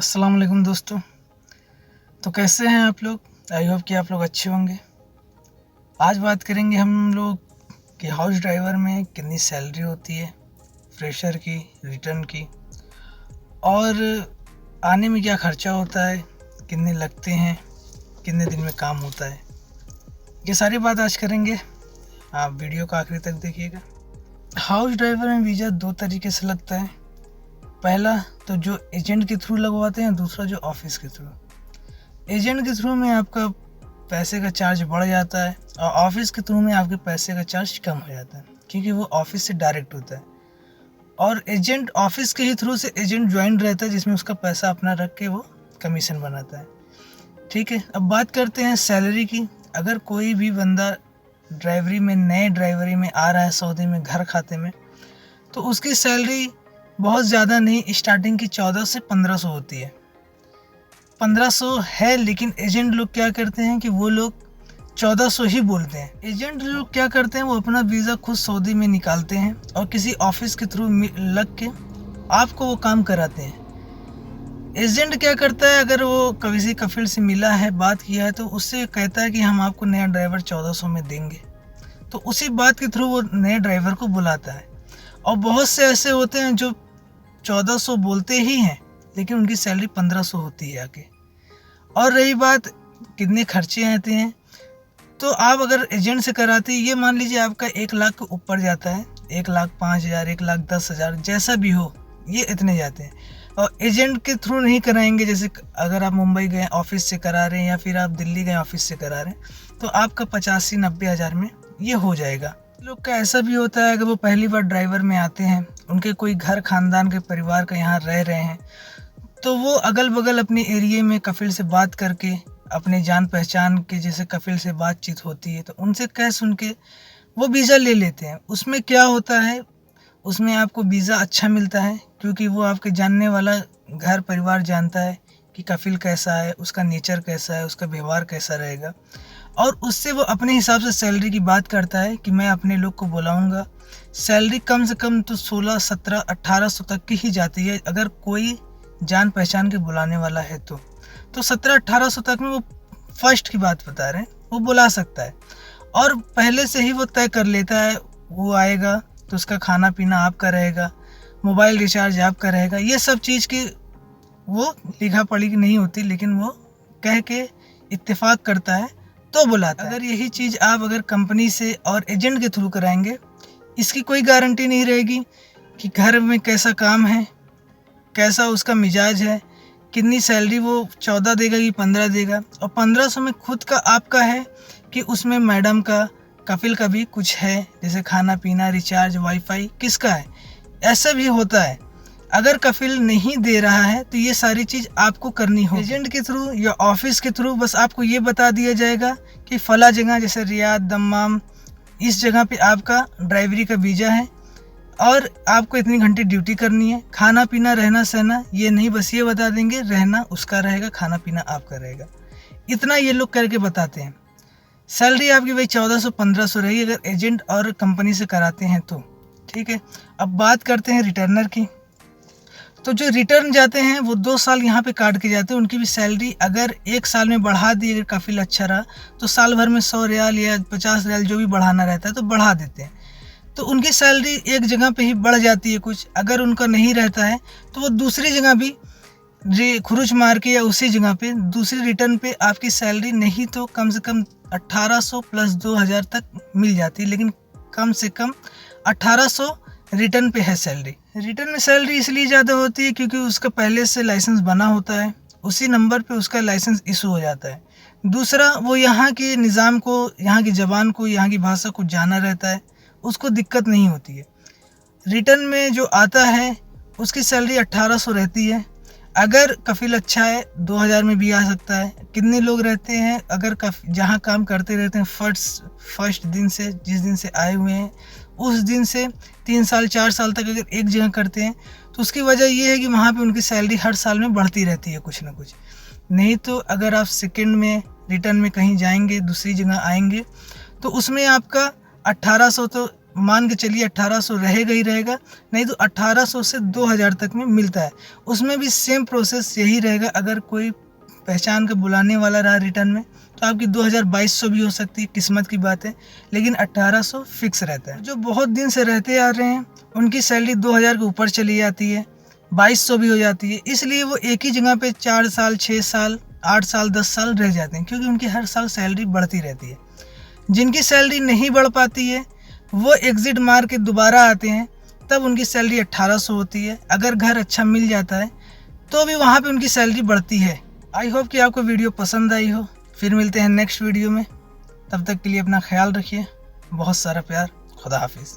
अस्सलाम वालेकुम दोस्तों। तो कैसे हैं आप लोग? आई होप कि आप लोग अच्छे होंगे। आज बात करेंगे हम लोग कि हाउस ड्राइवर में कितनी सैलरी होती है, फ्रेशर की, रिटर्न की, और आने में क्या खर्चा होता है, कितने लगते हैं, कितने दिन में काम होता है। ये सारी बात आज करेंगे। आप वीडियो को आखिरी तक देखिएगा। हाउस ड्राइवर में वीज़ा दो तरीके से लगता है। पहला तो जो एजेंट के थ्रू लगवाते हैं, दूसरा जो ऑफिस के थ्रू। एजेंट के थ्रू में आपका पैसे का चार्ज बढ़ जाता है और ऑफिस के थ्रू में आपके पैसे का चार्ज कम हो जाता है, क्योंकि वो ऑफिस से डायरेक्ट होता है। और एजेंट ऑफिस के ही थ्रू से एजेंट ज्वाइन रहता है, जिसमें उसका पैसा अपना रख के वो कमीशन बनाता है। ठीक है, अब बात करते हैं सैलरी की। अगर कोई भी बंदा ड्राइवरी में, नए ड्राइवरी में आ रहा है सऊदी में घर खाते में, तो उसकी सैलरी बहुत ज़्यादा नहीं, स्टार्टिंग की 14 से 1500 होती है। 1500 है, लेकिन एजेंट लोग क्या करते हैं कि वो लोग 1400 ही बोलते हैं। एजेंट लोग क्या करते हैं, वो अपना वीज़ा खुद सऊदी में निकालते हैं और किसी ऑफिस के थ्रू लग के आपको वो काम कराते हैं। एजेंट क्या करता है, अगर वो किसी कफिल से मिला है, बात किया है, तो उससे कहता है कि हम आपको नया ड्राइवर 1400 में देंगे। तो उसी बात के थ्रू वो नए ड्राइवर को बुलाता है। और बहुत से ऐसे होते हैं जो 1400 बोलते ही हैं, लेकिन उनकी सैलरी 1500 होती है आगे। और रही बात कितने खर्चे आते हैं, तो आप अगर एजेंट से कराते हैं, ये मान लीजिए आपका 1 लाख के ऊपर जाता है, 1,05,000, 1,10,000, जैसा भी हो, ये इतने जाते हैं। और एजेंट के थ्रू नहीं कराएंगे, जैसे अगर आप मुंबई गए ऑफिस से करा रहे हैं या फिर आप दिल्ली गए ऑफिस से करा रहे हैं, तो आपका 85-90 हज़ार में ये हो जाएगा। लोग का ऐसा भी होता है, अगर वो पहली बार ड्राइवर में आते हैं, उनके कोई घर खानदान के परिवार का यहाँ रह रहे हैं, तो वो अगल बगल अपने एरिए में कफिल से बात करके, अपने जान पहचान के जैसे कफिल से बातचीत होती है, तो उनसे कह सुन के वो वीज़ा ले लेते हैं। उसमें क्या होता है, उसमें आपको वीज़ा अच्छा मिलता है, क्योंकि वो आपके जानने वाला घर परिवार जानता है कि कफिल कैसा है, उसका नेचर कैसा है, उसका व्यवहार कैसा रहेगा, और उससे वो अपने हिसाब से सैलरी की बात करता है कि मैं अपने लोग को बुलाऊंगा। सैलरी कम से कम तो 16, 17, 1800 तक की ही जाती है, अगर कोई जान पहचान के बुलाने वाला है तो 17-1800 तक में वो फर्स्ट की बात बता रहे हैं, वो बुला सकता है। और पहले से ही वो तय कर लेता है, वो आएगा तो उसका खाना पीना आपका रहेगा, मोबाइल रिचार्ज आपका रहेगा। ये सब चीज़ की वो लिखा पढ़ी की नहीं होती, लेकिन वो कह के इत्तेफाक करता है तो बुलाता है। अगर यही चीज़ आप अगर कंपनी से और एजेंट के थ्रू कराएंगे, इसकी कोई गारंटी नहीं रहेगी कि घर में कैसा काम है, कैसा उसका मिजाज है, कितनी सैलरी वो 14 देगा कि 15 देगा। और 1500 में खुद का आपका है कि उसमें मैडम का, कफिल का भी कुछ है, जैसे खाना पीना, रिचार्ज, वाईफाई किसका है, ऐसा भी होता है। अगर कफिल नहीं दे रहा है तो ये सारी चीज़ आपको करनी हो। एजेंट के थ्रू या ऑफिस के थ्रू बस आपको ये बता दिया जाएगा कि फला जगह, जैसे रियाद, दम्माम, इस जगह पे आपका ड्राइवरी का वीज़ा है और आपको इतनी घंटे ड्यूटी करनी है। खाना पीना, रहना सहना ये नहीं, बस ये बता देंगे, रहना उसका रहेगा, खाना पीना आपका रहेगा। इतना ये लोग करके बताते हैं। सैलरी आपकी वही 1400-1500 रहेगी अगर एजेंट और कंपनी से कराते हैं तो। ठीक है, अब बात करते हैं रिटर्नर की। तो जो रिटर्न जाते हैं वो 2 साल यहाँ पे काट के जाते हैं। उनकी भी सैलरी अगर 1 साल में बढ़ा दी, अगर कफिल अच्छा रहा, तो साल भर में 100 रियाल या 50 रियाल जो भी बढ़ाना रहता है तो बढ़ा देते हैं। तो उनकी सैलरी एक जगह पे ही बढ़ जाती है कुछ। अगर उनका नहीं रहता है तो वो दूसरी जगह भी खुरुच मार के या उसी जगह पे दूसरी रिटर्न पे आपकी सैलरी नहीं तो कम से कम 1800 प्लस 2000 तक मिल जाती है, लेकिन कम से कम 1800 रिटर्न पे है सैलरी। रिटर्न में सैलरी इसलिए ज़्यादा होती है क्योंकि उसका पहले से लाइसेंस बना होता है, उसी नंबर पे उसका लाइसेंस इशू हो जाता है। दूसरा, वो यहाँ के निज़ाम को, यहाँ की ज़बान को, यहाँ की भाषा को जाना रहता है, उसको दिक्कत नहीं होती है। रिटर्न में जो आता है उसकी सैलरी 1800 रहती है। अगर कफिल अच्छा है 2000 में भी आ सकता है। कितने लोग रहते हैं, अगर जहाँ काम करते रहते हैं फर्स्ट दिन से, जिस दिन से आए हुए हैं उस दिन से 3 साल 4 साल तक अगर एक जगह करते हैं, तो उसकी वजह ये है कि वहाँ पे उनकी सैलरी हर साल में बढ़ती रहती है कुछ ना कुछ। नहीं तो अगर आप सेकंड में रिटर्न में कहीं जाएंगे, दूसरी जगह आएंगे, तो उसमें आपका 1800 तो मान के चलिए 1800 रहेगा ही रहेगा, नहीं तो 1800 से 2000 तक में मिलता है। उसमें भी सेम प्रोसेस यही रहेगा। अगर कोई पहचान का बुलाने वाला रहा रिटर्न में तो आपकी 2200 भी हो सकती है, किस्मत की बात है, लेकिन 1800 फिक्स रहता है। जो बहुत दिन से रहते आ रहे हैं उनकी सैलरी 2000 के ऊपर चली जाती है, 2200 भी हो जाती है। इसलिए वो एक ही जगह पे 4 साल 6 साल 8 साल 10 साल रह जाते हैं, क्योंकि उनकी हर साल सैलरी बढ़ती रहती है। जिनकी सैलरी नहीं बढ़ पाती है वो एग्ज़िट मार के दोबारा आते हैं, तब उनकी सैलरी 1800 होती है। अगर घर अच्छा मिल जाता है तो भी वहाँ पे उनकी सैलरी बढ़ती है। आई होप कि आपको वीडियो पसंद आई हो। फिर मिलते हैं नेक्स्ट वीडियो में, तब तक के लिए अपना ख्याल रखिए। बहुत सारा प्यार। खुदा हाफिज़।